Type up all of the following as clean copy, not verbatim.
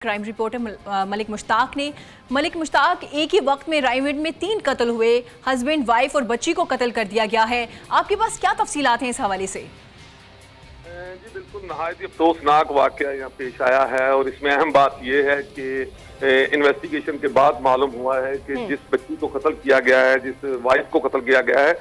Crime reporter Malik Mushtaq ने। मलिक मुश्ताक, एक ही वक्त में रायगढ़ में 3 कत्ल हुए, हस्बैंड, वाइफ और बच्ची को कत्ल कर दिया गया है। आपके पास क्या तफसीलात हैं इस हवाले से? जी बिल्कुल, नहायत ही अफसोसनाक वाकया यहाँ पेश आया है और इसमें अहम बात यह है कि इन्वेस्टिगेशन के बाद मालूम हुआ है कि जिस बच्ची को कत्ल किया गया है, जिस वाइफ को कत्ल किया गया है,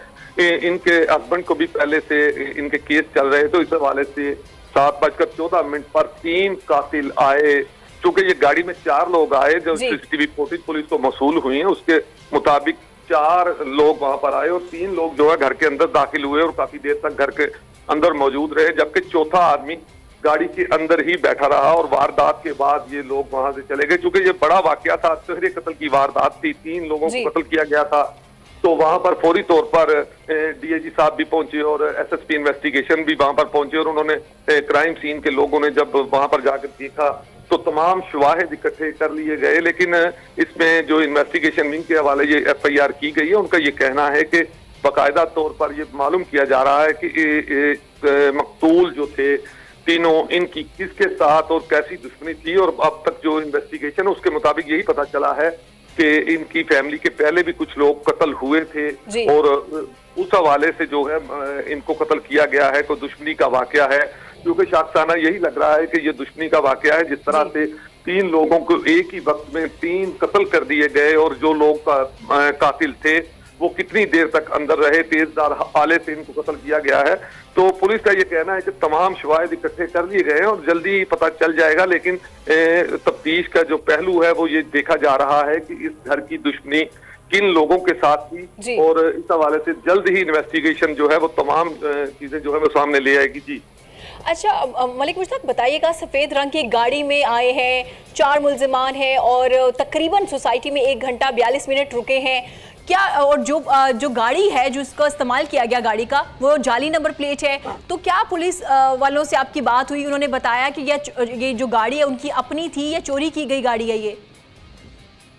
इनके हस्बैंड को भी पहले से इनके केस चल रहे, तो इस हवाले से 7:14 पर 3 कातिल आए। चूंकि ये गाड़ी में 4 लोग आए, जो सीसीटीवी फुटेज पुलिस को मौसूल हुई है उसके मुताबिक 4 लोग वहां पर आए और 3 लोग जो है घर के अंदर दाखिल हुए और काफी देर तक घर के अंदर मौजूद रहे, जबकि चौथा आदमी गाड़ी के अंदर ही बैठा रहा और वारदात के बाद ये लोग वहां से चले गए। चूंकि ये बड़ा वाकया था, तहरीर कत्ल की वारदात थी, 3 लोगों को कत्ल किया गया था, तो वहां पर फौरी तौर पर डीआईजी साहब भी पहुंचे और एसएसपी इन्वेस्टिगेशन भी वहां पर पहुंचे और उन्होंने क्राइम सीन के लोगों ने जब वहां पर जाकर देखा तो तमाम शवाहिद इकट्ठे कर लिए गए। लेकिन इसमें जो इन्वेस्टिगेशन विंग के हवाले ये एफआईआर की गई है, उनका ये कहना है कि बाकायदा तौर पर ये मालूम किया जा रहा है कि मकतूल जो थे तीनों, इनकी किसके साथ और कैसी दुश्मनी थी, और अब तक जो इन्वेस्टिगेशन है उसके मुताबिक यही पता चला है कि इनकी फैमिली के पहले भी कुछ लोग कत्ल हुए थे और उस हवाले से जो है इनको कत्ल किया गया है। कोई दुश्मनी का वाकया है, क्योंकि शाखसाना यही लग रहा है कि ये दुश्मनी का वाकया है। जिस तरह से 3 लोगों को एक ही वक्त में 3 कत्ल कर दिए गए और जो लोग कातिल थे वो कितनी देर तक अंदर रहे, तेजधार आले से इनको कत्ल किया गया है। तो पुलिस का ये कहना है कि तमाम शवाहिद इकट्ठे कर लिए गए हैं और जल्दी ही पता चल जाएगा। लेकिन तफ्तीश का जो पहलू है वो ये देखा जा रहा है कि इस घर की दुश्मनी किन लोगों के साथ थी और इस हवाले से जल्द ही इन्वेस्टिगेशन जो है वो तमाम चीजें जो है वो सामने ले आएगी। जी अच्छा मलिक मुश्ताक, बताइएगा, सफेद रंग की गाड़ी में आए हैं, 4 मुल्जिमान हैं और तकरीबन सोसाइटी में 1 घंटा 42 मिनट रुके हैं क्या? और जो गाड़ी है जो इसका इस्तेमाल किया गया गाड़ी का, वो जाली नंबर प्लेट है, तो क्या पुलिस वालों से आपकी बात हुई? उन्होंने बताया कि ये जो गाड़ी है उनकी अपनी थी या चोरी की गई गाड़ी है ये?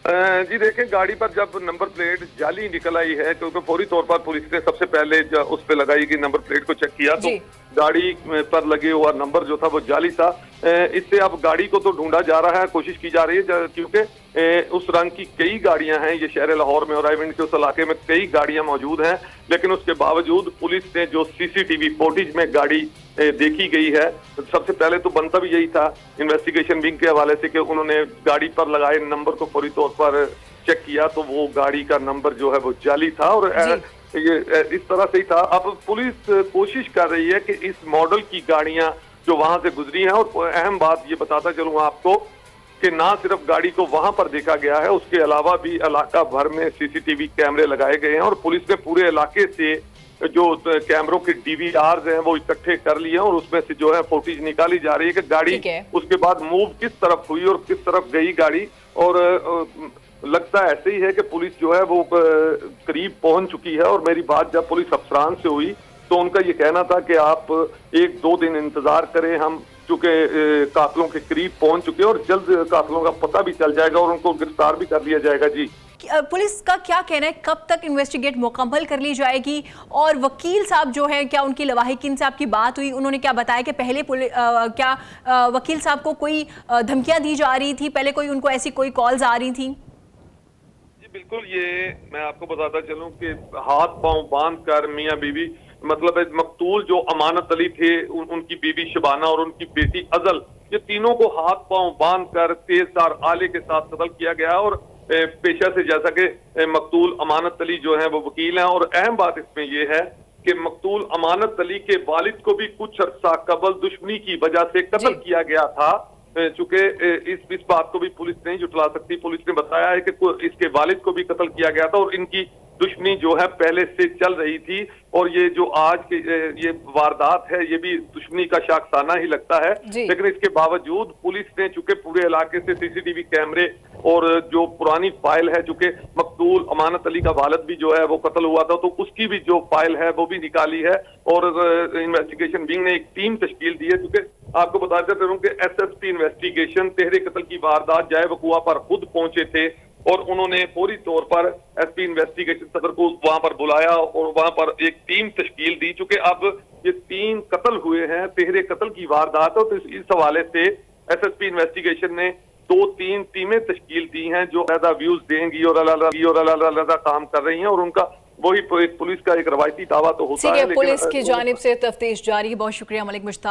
जी देखें, गाड़ी पर जब नंबर प्लेट जाली निकल आई है, क्योंकि फौरी तौर पर पुलिस ने सबसे पहले उस पर लगाई कि नंबर प्लेट को चेक किया तो गाड़ी पर लगे हुआ नंबर जो था वो जाली था। इससे अब गाड़ी को तो ढूंढा जा रहा है, कोशिश की जा रही है, क्योंकि उस रंग की कई गाड़ियां हैं। ये शहर लाहौर में और रायगढ़ के उस इलाके में कई गाड़ियां मौजूद हैं, लेकिन उसके बावजूद पुलिस ने जो सीसीटीवी फुटेज में गाड़ी देखी गई है, सबसे पहले तो बनता भी यही था इन्वेस्टिगेशन विंग के हवाले से कि उन्होंने गाड़ी पर लगाए नंबर को फौरी तौर पर चेक किया तो वो गाड़ी का नंबर जो है वो जाली था और ये इस तरह से ही था। अब पुलिस कोशिश कर रही है कि इस मॉडल की गाड़ियां जो वहां से गुजरी हैं, और अहम बात ये बताता चलूं आपको कि ना सिर्फ गाड़ी को वहां पर देखा गया है, उसके अलावा भी इलाका भर में सीसीटीवी कैमरे लगाए गए हैं और पुलिस ने पूरे इलाके से जो कैमरों के डीवीआर हैं वो इकट्ठे कर लिए हैं और उसमें से जो है फुटेज निकाली जा रही है कि गाड़ी उसके बाद मूव किस तरफ हुई और किस तरफ गई गाड़ी। और लगता ऐसे ही है कि पुलिस जो है वो करीब पहुंच चुकी है। और मेरी बात जब पुलिस अफसरान से हुई तो उनका ये कहना था कि आप 1-2 दिन इंतजार करें, हम चूंकि कातिलों के करीब पहुंच चुके हैं और जल्द कातिलों का पता भी चल जाएगा और उनको गिरफ्तार भी कर लिया जाएगा। जी पुलिस का क्या कहना है, कब तक इन्वेस्टिगेट मुकम्मल कर ली जाएगी? और वकील साहब जो है, क्या उनकी लवाहिकीन से आपकी बात हुई? उन्होंने क्या बताया कि पहले क्या वकील साहब को कोई धमकियां दी जा रही थी, पहले कोई उनको ऐसी कोई कॉल्स आ रही थी? जी बिल्कुल, ये मैं आपको बताता चलूं कि हाथ पांव बांध कर मियां बीवी, मतलब मकतूल जो अमानत अली थे, उनकी बीवी शबाना और उनकी बेटी अजल, ये तीनों को हाथ पांव बांध कर तेजधार आले के साथ कत्ल किया गया। और पेशा से जैसा कि मकतूल अमानत अली जो है वो वकील हैं, और अहम बात इसमें यह है कि मकतूल अमानत अली के वालिद को भी कुछ अर्सा कबल दुश्मनी की वजह से कत्ल किया गया था। चूंकि इस बात को भी पुलिस नहीं जुटला सकती। पुलिस ने बताया है कि इसके वालिद को भी कत्ल किया गया था और इनकी दुश्मनी जो है पहले से चल रही थी। और ये जो आज के ये वारदात है ये भी दुश्मनी का शाखसाना ही लगता है। लेकिन इसके बावजूद पुलिस ने चूंकि पूरे इलाके से सीसीटीवी कैमरे और जो पुरानी फाइल है, चूंकि मकतूल अमानत अली का वालिद भी जो है वो कत्ल हुआ था, तो उसकी भी जो फाइल है वो भी निकाली है और इन्वेस्टिगेशन विंग ने एक टीम तश्कील दी है। क्योंकि आपको बताते रहूं कि एसएसपी इन्वेस्टिगेशन तहरीर कत्ल की वारदात जाए वकुआ पर खुद पहुंचे थे और उन्होंने फौरी तौर पर एसपी इन्वेस्टिगेशन सदर को वहां पर बुलाया और वहां पर एक टीम तश्कील दी। चूंकि अब ये 3 कत्ल हुए हैं, तहरीर कत्ल की वारदात हो, तो इस हवाले से एसएसपी इन्वेस्टिगेशन ने 2-3 टीमें तश्कील दी हैं जो अलग व्यूज देंगी और अलग काम कर रही हैं, और उनका वही पुलिस का एक रवायती दावा तो होता है। पुलिस की जानिब से तफ्तीश जारी। बहुत शुक्रिया मलिक मुश्ताक।